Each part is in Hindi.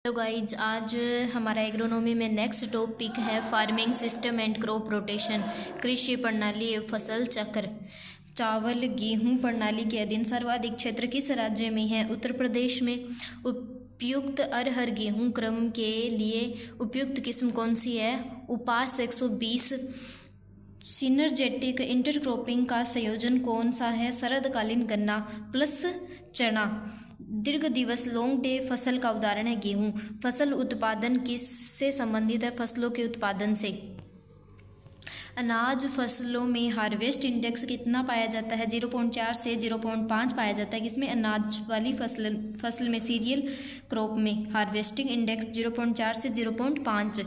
हेलो गाइज, आज हमारा एग्रोनॉमी में नेक्स्ट टॉपिक है farming system and crop rotation. कृषि प्रणाली एवं फसल चक्र। चावल गेहूं प्रणाली के अधीन सर्वाधिक क्षेत्र किस राज्य में है? उत्तर प्रदेश में। उपयुक्त अरहर गेहूं क्रम के लिए उपयुक्त किस्म कौन सी है? उपास 120। सिनर्जेटिक इंटरक्रॉपिंग का संयोजन कौन सा है? शरदकालीन गन्ना प्लस चना। दीर्घ दिवस लॉन्ग डे फसल का उदाहरण है गेहूं। फसल उत्पादन किससे संबंधित है? फसलों के उत्पादन से। अनाज फसलों में हार्वेस्ट इंडेक्स कितना पाया जाता है? 0.4 से 0.5 पाया जाता है। किसमें? अनाज वाली फसल में, सीरियल क्रॉप में हार्वेस्टिंग इंडेक्स 0.4 से 0.5।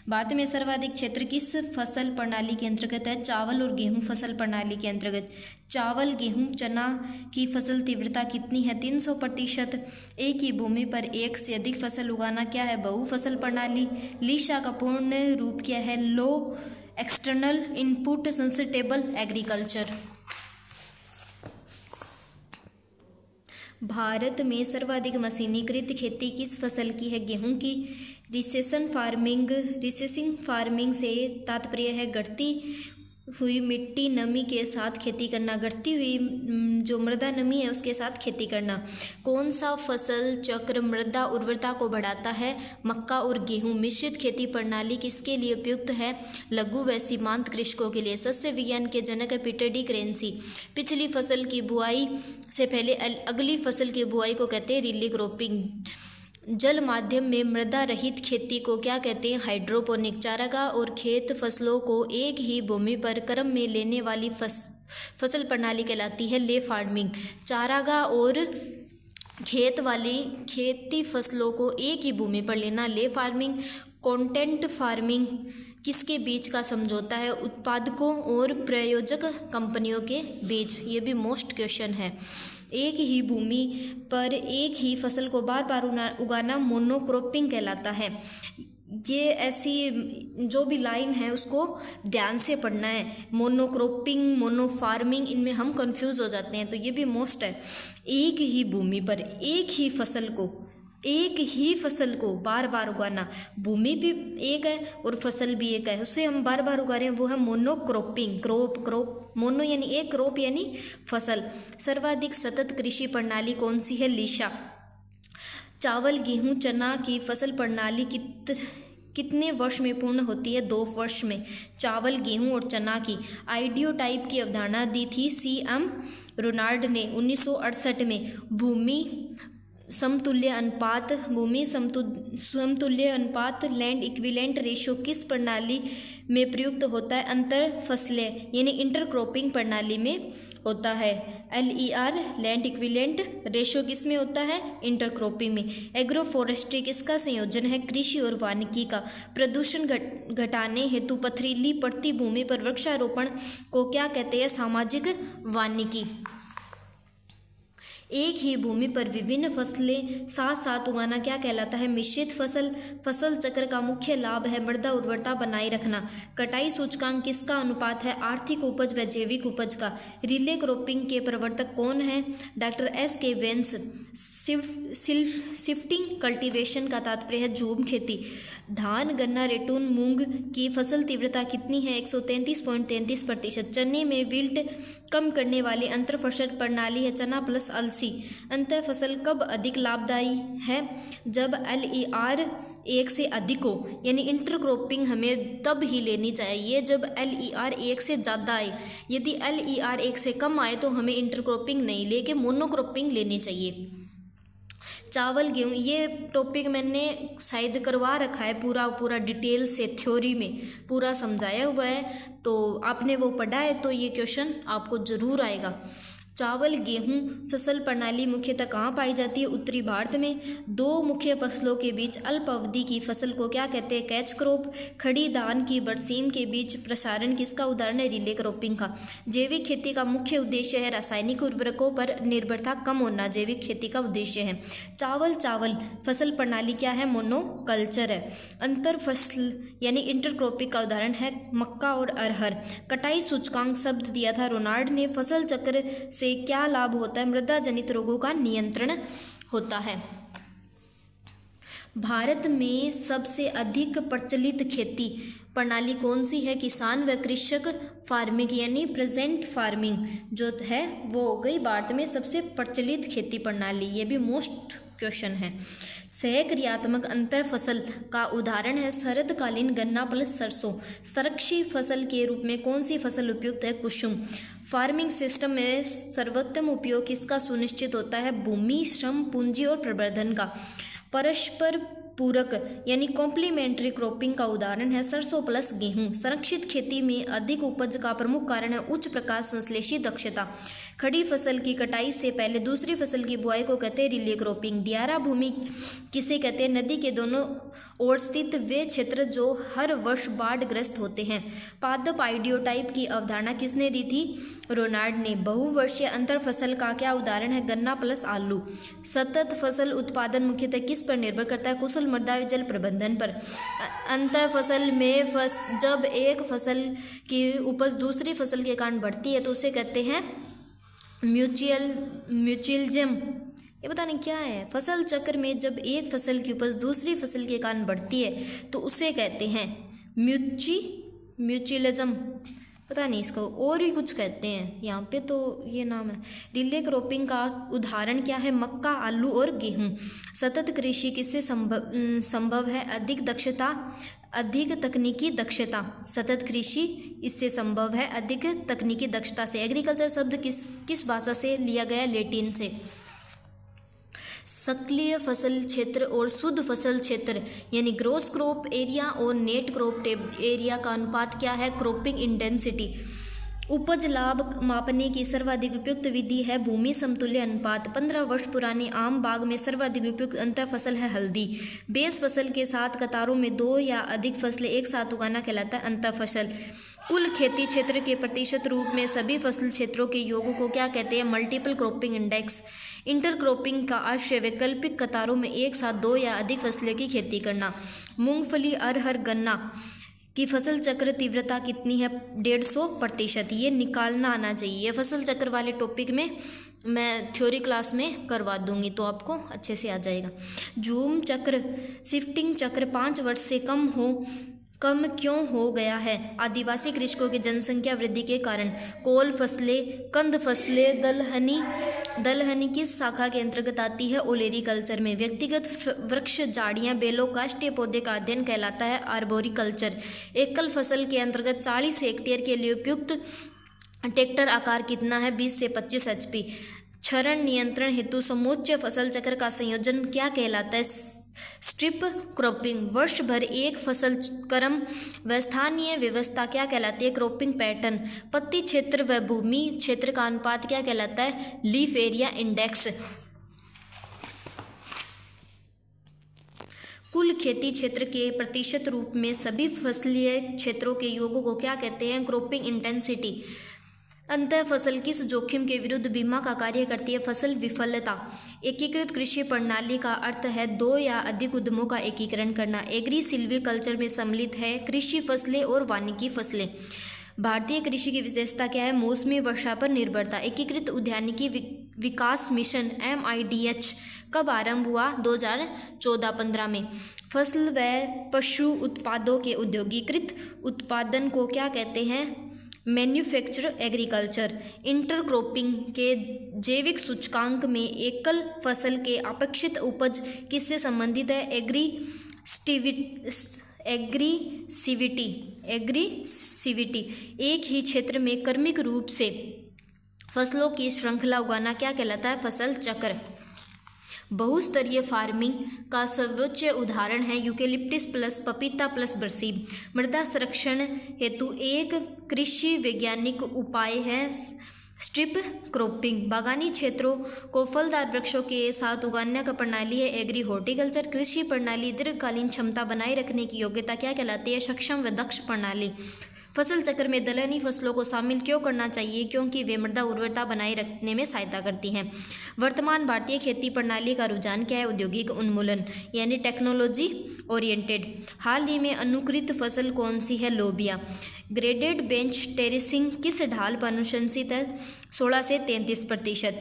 भारत में सर्वाधिक क्षेत्र किस फसल प्रणाली के अंतर्गत है? चावल और गेहूं फसल प्रणाली के अंतर्गत। चावल गेहूं चना की फसल तीव्रता कितनी है? 300%। एक ही भूमि पर एक से अधिक फसल उगाना क्या है? बहु फसल प्रणाली। लीशा का पूर्ण रूप क्या है? Low external input sustainable agriculture. Bharat में सर्वाधिक मशीनीकृत खेती किस फसल की है? गेहूं की। रिसेसिंग फार्मिंग से तात्पर्य है घटती हुई मिट्टी नमी के साथ खेती करना। घटती हुई जो मृदा नमी है उसके साथ खेती करना। कौन सा फसल चक्र मृदा उर्वरता को बढ़ाता है? मक्का और गेहूं। मिश्रित खेती प्रणाली किसके लिए उपयुक्त है? लघु व सीमांत कृषकों के लिए। सस्य विज्ञान के जनक है पीटर डी क्रेन्सी। पिछली फसल की बुआई से पहले अगली फसल की बुआई को कहते हैं रीले क्रॉपिंग। जल माध्यम में मृदा रहित खेती को क्या कहते हैं? हाइड्रोपोनिक। चारागाह और खेत फसलों को एक ही भूमि पर क्रम में लेने वाली फसल प्रणाली कहलाती है ले फार्मिंग। चारागाह और खेती फसलों को एक ही भूमि पर लेना ले फार्मिंग। कॉन्टेंट फार्मिंग किसके बीच का समझौता है? उत्पादकों और प्रायोजक कंपनियों के बीच। ये भी मोस्ट क्वेश्चन है। एक ही भूमि पर एक ही फसल को बार बार उगाना मोनोक्रॉपिंग कहलाता है। ये ऐसी जो भी लाइन है उसको ध्यान से पढ़ना है। मोनोक्रॉपिंग, मोनोफार्मिंग, इनमें हम कंफ्यूज हो जाते हैं, तो ये भी मोस्ट है। एक ही भूमि पर एक ही फसल को बार बार उगाना। भूमि भी एक है और फसल भी एक है, उसे हम बार बार उगा रहे हैं, वो है मोनोक्रॉपिंग। क्रॉप मोनो यानी एक, क्रॉप यानी फसल। सर्वाधिक सतत कृषि प्रणाली कौन सी है? लीशा। चावल गेहूं चना की फसल प्रणाली कितने वर्ष में पूर्ण होती है? 2 वर्ष में। चावल गेहूं और चना की आइडियोटाइप की अवधारणा दी थी CM रोनाल्ड ने 1968 में। भूमि समतुल्य अनुपात लैंड इक्विवेलेंट रेशो किस प्रणाली में प्रयुक्त होता है? अंतर फसलें यानी इंटरक्रॉपिंग प्रणाली में होता है। LER लैंड इक्विवेलेंट रेशो किस में होता है? इंटरक्रॉपिंग में। एग्रो फॉरेस्ट्री किसका संयोजन है? कृषि और वानिकी का। प्रदूषण घटाने हेतु पथरीली पड़ती भूमि पर वृक्षारोपण को क्या कहते हैं? सामाजिक वानिकी। एक ही भूमि पर विभिन्न फसलें साथ साथ उगाना क्या कहलाता है? मिश्रित फसल चक्र का मुख्य लाभ है मृदा उर्वरता बनाए रखना। कटाई सूचकांक किसका अनुपात है? आर्थिक उपज व जैविक उपज का। रिले क्रॉपिंग के प्रवर्तक कौन है? Doctor S.K. Veins. Shifting cultivation का तात्पर्य है झूम खेती। धान गन्ना रेटून मूंग की फसल तीव्रता कितनी है? 133.33%। चने में विल्ट कम करने वाली अंतर फसल प्रणाली है चना प्लस अलसी। अंतर फसल कब अधिक लाभदायी है? जब LER 1 से अधिक हो, यानी इंटरक्रॉपिंग हमें तब ही लेनी चाहिए जब LER 1 से ज़्यादा आए। यदि LER 1 से कम आए तो हमें इंटरक्रॉपिंग नहीं लेके मोनोक्रॉपिंग लेनी चाहिए। चावल गेहूं, ये टॉपिक मैंने शायद करवा रखा है पूरा डिटेल से, थ्योरी में पूरा समझाया हुआ है, तो आपने वो पढ़ा है तो ये क्वेश्चन आपको ज़रूर आएगा। चावल गेहूं फसल प्रणाली मुख्यतः कहाँ पाई जाती है? उत्तरी भारत में। 2 मुख्य फसलों के बीच अल्प अवधि की फसल को क्या कहते हैं? Catch crop. खड़ी धान की बरसीम के बीच प्रसारण किसका उदाहरण है? रिले क्रॉपिंग का। जैविक खेती का मुख्य उद्देश्य है रासायनिक उर्वरकों पर निर्भरता कम होना, जैविक खेती का उद्देश्य है। चावल फसल प्रणाली क्या है? मोनोकल्चर है। अंतर फसल यानी इंटरक्रॉपिंग का उदाहरण है मक्का और अरहर। कटाई सूचकांक शब्द दिया था रोनाल्ड ने। फसल चक्र से क्या लाभ होता है? मृदा जनित रोगों का नियंत्रण होता है। भारत में सबसे अधिक प्रचलित खेती प्रणाली कौन सी है? किसान व कृषक फार्मिंग यानी प्रेजेंट फार्मिंग जो है वो हो गई भारत में सबसे प्रचलित खेती प्रणाली। ये भी मोस्ट क्वेश्चन है। सहक्रियात्मक अंतर फसल का उदाहरण है शरदकालीन गन्ना प्लस सरसों। संरक्षी फसल के रूप में कौन सी फसल उपयुक्त है? कुसुम। फार्मिंग सिस्टम में सर्वोत्तम उपयोग किसका सुनिश्चित होता है? भूमि, श्रम, पूंजी और प्रबंधन का। परस्पर पूरक यानी कॉम्प्लीमेंट्री क्रॉपिंग का उदाहरण है सरसों प्लस गेहूं। संरक्षित खेती में अधिक उपज का प्रमुख कारण है उच्च प्रकाश संश्लेषी दक्षता। खड़ी फसल की कटाई से पहले दूसरी फसल की बुआई को कहते हैं रिले क्रॉपिंग। दियारा भूमि किसे कहते हैं? नदी के दोनों ओर स्थित वे क्षेत्र जो हर वर्ष बाढ़ ग्रस्त होते हैं। पादप आइडियोटाइप की अवधारणा किसने दी थी? रोनाल्ड ने। बहुवर्षीय अंतर फसल का क्या उदाहरण है? गन्ना प्लस आलू। सतत फसल उत्पादन मुख्यतः किस पर निर्भर करता है? कुशल मृदा जल प्रबंधन पर। अंतर फसल में जब एक फसल की उपज दूसरी फसल के कारण बढ़ती है तो उसे कहते हैं म्यूचुअलिज्म। ये पता नहीं क्या है। फसल चक्र में जब एक फसल की उपज दूसरी फसल के कारण बढ़ती है तो उसे कहते हैं म्यूचुअलिज्म। पता नहीं इसको और भी कुछ कहते हैं, यहाँ पे तो ये नाम है। रिले क्रॉपिंग का उदाहरण क्या है? मक्का, आलू और गेहूं। सतत कृषि किससे संभव है? अधिक दक्षता, अधिक तकनीकी दक्षता। सतत कृषि इससे संभव है अधिक तकनीकी दक्षता से। एग्रीकल्चर शब्द किस भाषा से लिया गया? लैटिन से। सक्रिय फसल क्षेत्र और शुद्ध फसल क्षेत्र यानी ग्रोस क्रॉप एरिया और नेट क्रॉप एरिया का अनुपात क्या है? Cropping intensity. उपज लाभ मापने की सर्वाधिक उपयुक्त विधि है भूमि समतुल्य अनुपात। 15 वर्ष पुरानी आम बाग में सर्वाधिक उपयुक्त अंतर फसल है हल्दी। बेस फसल के साथ कतारों में 2 या अधिक फसलें एक साथ उगाना कहलाता है अंतर फसल। कुल खेती क्षेत्र के प्रतिशत रूप में सभी फसल क्षेत्रों के योग को क्या कहते हैं? Multiple cropping index. इंटरक्रॉपिंग का आशय वैकल्पिक कतारों में एक साथ 2 या अधिक फसलों की खेती करना। मूंगफली, अरहर, गन्ना की फसल चक्र तीव्रता कितनी है? 150%। ये निकालना आना चाहिए। फसल चक्र वाले टॉपिक में मैं थ्योरी क्लास में करवा दूंगी तो आपको अच्छे से आ जाएगा। झूम चक्र, शिफ्टिंग चक्र 5 वर्ष से कम क्यों हो गया है? आदिवासी कृषकों की जनसंख्या वृद्धि के कारण। कोल फसलें, कंद फसलें, दलहनी किस शाखा के अंतर्गत आती है? ओलेरीकल्चर में। व्यक्तिगत वृक्ष, झाड़ियां, बेलों, काष्ठीय पौधे का अध्ययन कहलाता है आर्बोरिकल्चर। एकल फसल के अंतर्गत 40 हेक्टेयर के लिए उपयुक्त ट्रैक्टर आकार कितना है? 20 से 25 HP। क्षरण नियंत्रण हेतु समोच्च फसल चक्र का संयोजन क्या कहलाता है? Strip cropping. वर्ष भर एक फसल क्रम व स्थानीय व्यवस्था क्या कहलाती है? Cropping pattern. पत्ती क्षेत्र व भूमि क्षेत्र का अनुपात क्या कहलाता है? Leaf area index. कुल खेती क्षेत्र के प्रतिशत रूप में सभी फसलीय क्षेत्रों के योग को क्या कहते हैं? Cropping intensity. अंतर फसल किस जोखिम के विरुद्ध बीमा का कार्य करती है? फसल विफलता। एकीकृत कृषि प्रणाली का अर्थ है 2 या अधिक उद्यमों का एकीकरण करना। एग्री सिल्वीकल्चर में सम्मिलित है कृषि फसलें और वानिकी फसलें। भारतीय कृषि की विशेषता क्या है? मौसमी वर्षा पर निर्भरता। एकीकृत उद्यानिकी विकास मिशन MIDH कब आरंभ हुआ? 2014-15 में। फसल व पशु उत्पादों के औद्योगिकृत उत्पादन को क्या कहते हैं? Manufacture agriculture. इंटरक्रॉपिंग के जैविक सूचकांक में एकल फसल के अपेक्षित उपज किससे संबंधित है? एग्रीसिविटी। एक ही क्षेत्र में क्रमिक रूप से फसलों की श्रृंखला उगाना क्या कहलाता है? फसल चक्र। बहुस्तरीय फार्मिंग का सर्वोच्च उदाहरण है यूकेलिप्टस प्लस पपीता प्लस बरसी। मृदा संरक्षण हेतु एक कृषि वैज्ञानिक उपाय है स्ट्रिप क्रॉपिंग। बागानी क्षेत्रों को फलदार वृक्षों के साथ उगाने का प्रणाली है एग्री हॉर्टिकल्चर। कृषि प्रणाली दीर्घकालीन क्षमता बनाए रखने की योग्यता क्या कहलाती है? सक्षम व दक्ष प्रणाली। फसल चक्र में दलहनी फसलों को शामिल क्यों करना चाहिए? क्योंकि वे मृदा उर्वरता बनाए रखने में सहायता करती हैं। वर्तमान भारतीय खेती प्रणाली का रुझान क्या है? औद्योगिक उन्मूलन यानी टेक्नोलॉजी ओरिएंटेड। हाल ही में अनुकूलित फसल कौन सी है? लोबिया। ग्रेडेड बेंच टेरेसिंग किस ढाल पर अनुशंसित है? 16 से 33%।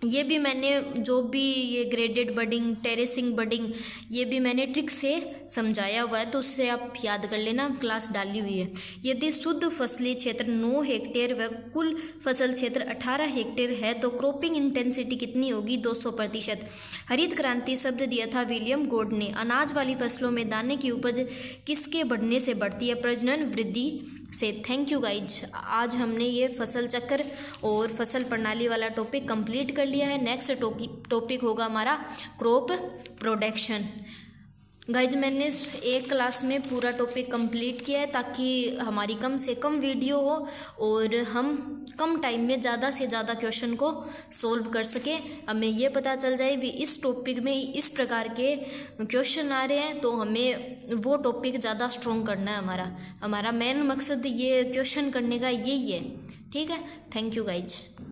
ये भी मैंने जो भी ये ग्रेडेड बडिंग, टेरेसिंग बडिंग, ये भी मैंने ट्रिक से समझाया हुआ है, तो उससे आप याद कर लेना, क्लास डाली हुई है। यदि शुद्ध फसली क्षेत्र 9 हेक्टेयर व कुल फसल क्षेत्र 18 हेक्टेयर है तो क्रॉपिंग इंटेंसिटी कितनी होगी? 200%। हरित क्रांति शब्द दिया था विलियम गॉड ने। अनाज वाली फसलों में दाने की उपज किसके बढ़ने से बढ़ती है? प्रजनन वृद्धि से। थैंक यू गाइज, आज हमने ये फसल चक्र और फसल प्रणाली वाला टॉपिक कंप्लीट कर लिया है। नेक्स्ट टॉपिक होगा हमारा क्रॉप प्रोडक्शन। गाइज मैंने एक क्लास में पूरा टॉपिक कंप्लीट किया है ताकि हमारी कम से कम वीडियो हो और हम कम टाइम में ज़्यादा से ज़्यादा क्वेश्चन को सोल्व कर सकें। हमें ये पता चल जाए कि इस टॉपिक में इस प्रकार के क्वेश्चन आ रहे हैं, तो हमें वो टॉपिक ज़्यादा स्ट्रॉन्ग करना है। हमारा मेन मकसद ये क्वेश्चन करने का यही है। ठीक है, थैंक यू गाइज।